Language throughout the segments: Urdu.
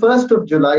1st of July,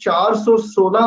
416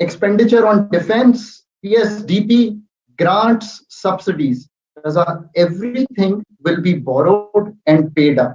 expenditure on defense, PSDP, grants, subsidies, everything will be borrowed and paid up.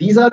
These are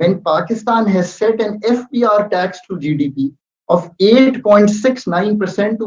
When Pakistan has set an FPR tax to GDP of 8.69% to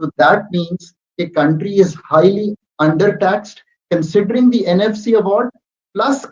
so that means the country is highly undertaxed considering the NFC award plus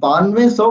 9200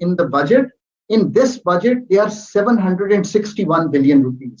in the budget. In this budget they are 761 billion rupees.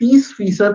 30%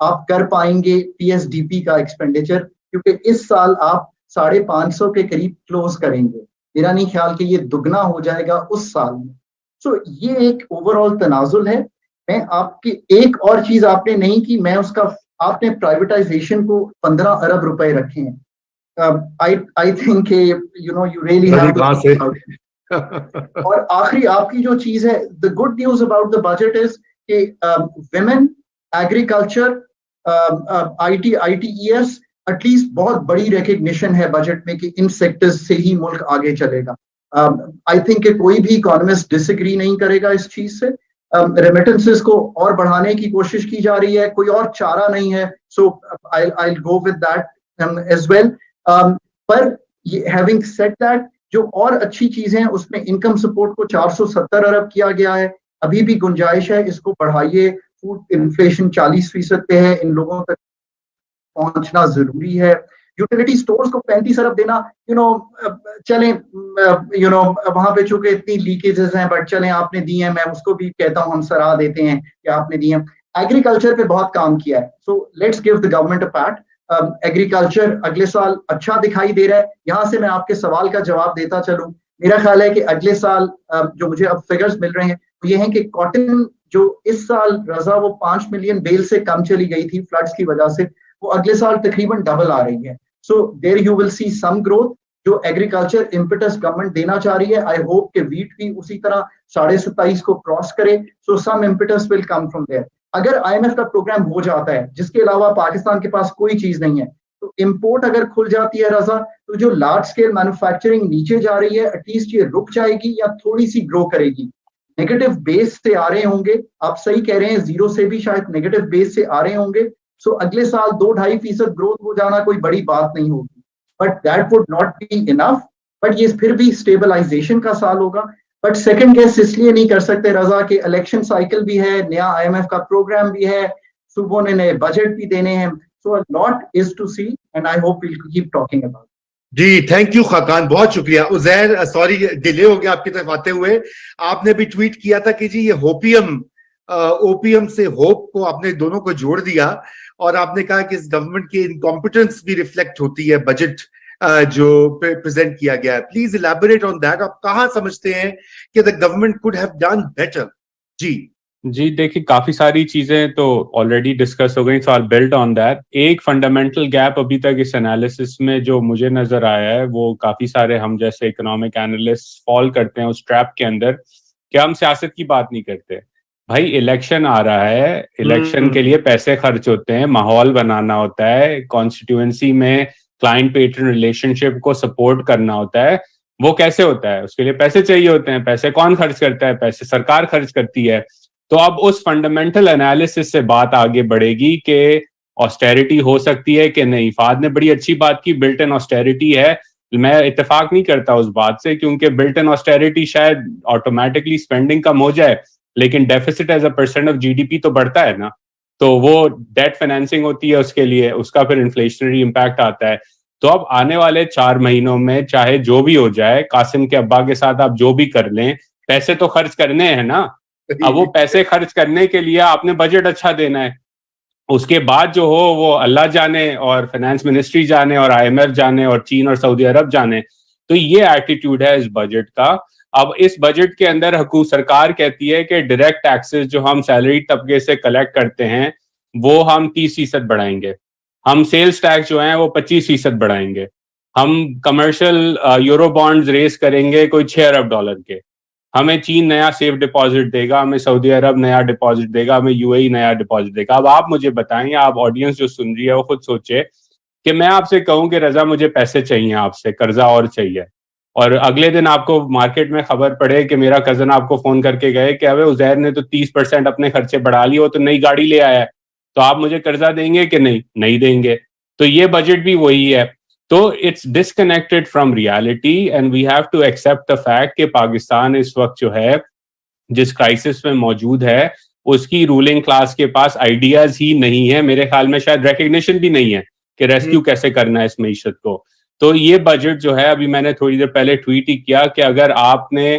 آپ کر پائیں گے PSDP کا ایکسپینڈیچر, کیونکہ اس سال آپ 550 کے قریب کلوز کریں گے. میرا نہیں خیال کہ یہ دگنا ہو جائے گا اس سال میں. سو یہ ایک اوور آل تنازل ہے. میں آپ کی ایک اور چیز آپ نے نہیں کی, میں اس کا, آپ نے پرائیویٹائزیشن کو 15 ارب روپے رکھے ہیں. I think you really have to think about it. اور آخری آپ کی جو چیز ہے, the good news about the budget is کہ women, agriculture, ITES, at least بہت بڑی ریکگنیشن ہے بجٹ میں کہ ان سیکٹرز سے ہی ملک آگے چلے گا. آئی تھنک کہ کوئی بھی اکانومسٹ ڈس ایگری نہیں کرے گا اس چیز سے. ریمیٹنسز کو اور بڑھانے کی کوشش کی جا رہی ہے, کوئی اور چارہ نہیں ہے. So I go with that as well. پر ہیونگ سیڈ دیٹ, جو اور اچھی چیزیں ہیں اس میں انکم سپورٹ کو 470 ارب کیا گیا ہے. ابھی بھی گنجائش ہے, اس کو بڑھائیے. فوڈ انفلیشن 40% پہ ہے, ان لوگوں تک پہنچنا ضروری ہے. یوٹیلیٹی سٹورز کو 35 ارب دینا, چلیں وہاں پہ چونکہ اتنی لیکیجز ہیں, بٹ چلیں آپ نے دی ہیں, میں اس کو بھی کہتا ہوں ہم سراہ دیتے ہیں کہ آپ نے دی ہیں. ایگریکلچر پہ بہت کام کیا ہے, so let's give the government a pat. Agriculture اگلے سال اچھا دکھائی دے رہا ہے. یہاں سے میں آپ کے سوال کا جواب دیتا چلوں. میرا خیال ہے کہ اگلے سال جو مجھے اب فگرز مل رہے ہیں وہ یہ ہیں کہ کاٹن جو اس سال رضا وہ 5 ملین بیل سے کم چلی گئی تھی فلڈز کی وجہ سے, وہ اگلے سال تقریباً ڈبل آ رہی ہے. So there you will see some growth جو ایگریکلچر امپیٹس گورنمنٹ دینا چاہ رہی ہے. آئی ہوپ کہ ویٹ بھی اسی طرح 27.5 کو کراس کرے. So some impetus will come from there. اگر IMF کا پروگرام ہو جاتا ہے جس کے علاوہ پاکستان کے پاس کوئی چیز نہیں ہے, تو امپورٹ اگر کھل جاتی ہے رضا, تو جو لارج اسکیل مینوفیکچرنگ نیچے جا رہی ہے ایٹ لیسٹ یہ رک جائے گی یا تھوڑی سی گرو کرے گی. نیگیٹو بیس سے آ رہے ہوں گے, آپ صحیح کہہ رہے ہیں, زیرو سے بھی شاید نیگیٹو بیس سے آ رہے ہوں گے. سو اگلے سال 2-2.5% گروتھ ہو جانا کوئی بڑی بات نہیں ہوگی, but that would not be enough. But یہ پھر بھی اسٹیبلائزیشن کا سال ہوگا. بٹ سیکنڈ گیس اس لیے نہیں کر سکتے رضا کہ الیکشن سائیکل بھی ہے, نیا IMF کا پروگرام بھی ہے, صوبوں نے نئے بجٹ بھی دینے ہیں. So lot is to see and I hope we'll keep talking about. جی تھینک یو خاقان, بہت شکریہ. عزیر سوری ڈیلے ہو گیا آپ کی طرف آتے ہوئے. آپ نے بھی ٹویٹ کیا تھا کہ جی یہ اوپیم سے ہوپ کو آپ نے دونوں کو جوڑ دیا, اور آپ نے کہا کہ اس گورنمنٹ کی انکمپیٹنس بھی ریفلیکٹ ہوتی ہے بجٹ جو پریزنٹ کیا گیا ہے. Please elaborate on that. آپ کہاں سمجھتے ہیں کہ the government could have done better? جی دیکھیے کافی ساری چیزیں تو آلریڈی ڈسکس ہو گئی, سو آئی بلڈ آن دیٹ. ایک فنڈامنٹل گیپ ابھی تک اس انالیسس میں جو مجھے نظر آیا ہے, وہ کافی سارے ہم جیسے اکنامک اینالسٹ فال کرتے ہیں اس ٹریپ کے اندر کہ ہم سیاست کی بات نہیں کرتے. بھائی الیکشن آ رہا ہے, الیکشن کے لیے پیسے خرچ ہوتے ہیں, ماحول بنانا ہوتا ہے, کانسٹیٹیوئنسی میں کلائنٹ پیٹرن ریلیشن شپ کو سپورٹ کرنا ہوتا ہے. وہ کیسے ہوتا ہے؟ اس کے لیے پیسے چاہیے ہوتے ہیں. پیسے کون خرچ کرتا ہے؟ پیسے سرکار خرچ کرتی ہے. تو اب اس فنڈامنٹل انالیسس سے بات آگے بڑھے گی کہ آسٹیریٹی ہو سکتی ہے کہ نہیں. فہد نے بڑی اچھی بات کی, بلٹ ان آسٹیریٹی ہے. میں اتفاق نہیں کرتا اس بات سے, کیونکہ بلٹ ان آسٹیریٹی شاید آٹومیٹکلی اسپینڈنگ کم ہو جائے, لیکن deficits as a percent of GDP تو بڑھتا ہے نا. تو وہ ڈیٹ فائنینسنگ ہوتی ہے اس کے لیے, اس کا پھر انفلیشنری امپیکٹ آتا ہے. تو اب آنے والے 4 مہینوں میں چاہے جو بھی ہو جائے, قاسم کے ابا کے ساتھ آپ جو بھی کر لیں, پیسے تو خرچ کرنے ہیں نا. اب وہ پیسے خرچ کرنے کے لیے آپ نے بجٹ اچھا دینا ہے. اس کے بعد جو ہو وہ اللہ جانے, اور فائنانس منسٹری جانے, اور IMF جانے, اور چین اور سعودی عرب جانے. تو یہ ایٹیٹیوڈ ہے اس بجٹ کا. اب اس بجٹ کے اندر حکومت سرکار کہتی ہے کہ ڈائریکٹ ٹیکسز جو ہم سیلری طبقے سے کلیکٹ کرتے ہیں وہ ہم 30% بڑھائیں گے. ہم سیلز ٹیکس جو ہیں وہ 25% بڑھائیں گے. ہم کمرشل یورو بانڈز ریز کریں گے کوئی $6 ارب کے. ہمیں چین نیا سیف ڈپازٹ دے گا, ہمیں سعودی عرب نیا ڈپازٹ دے گا, ہمیں UAE نیا ڈپازٹ دے گا. اب آپ مجھے بتائیں, آپ آڈینس جو سن رہی ہے وہ خود سوچے کہ میں آپ سے کہوں کہ رضا مجھے پیسے چاہیے, آپ سے قرضہ اور چاہیے, اور اگلے دن آپ کو مارکیٹ میں خبر پڑے کہ میرا کزن آپ کو فون کر کے گئے کہ ابے عزیر نے تو 30% اپنے خرچے بڑھا لیے, وہ تو نئی گاڑی لے آیا ہے, تو آپ مجھے قرضہ دیں گے کہ نہیں دیں گے. تو یہ بجٹ بھی وہی ہے. تو it's disconnected from reality, and we have to accept the fact کہ پاکستان اس وقت جو ہے جس کرائسس میں موجود ہے اس کی رولنگ کلاس کے پاس آئیڈیاز ہی نہیں ہے. میرے خیال میں شاید ریکگنیشن بھی نہیں ہے کہ ریسکیو کیسے کرنا ہے اس معیشت کو. تو یہ بجٹ جو ہے, ابھی میں نے تھوڑی دیر پہلے ٹویٹ ہی کیا کہ اگر آپ نے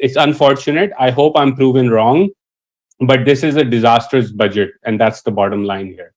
it's unfortunate. I hope I'm proven wrong, but this is a disastrous budget and that's the bottom line here.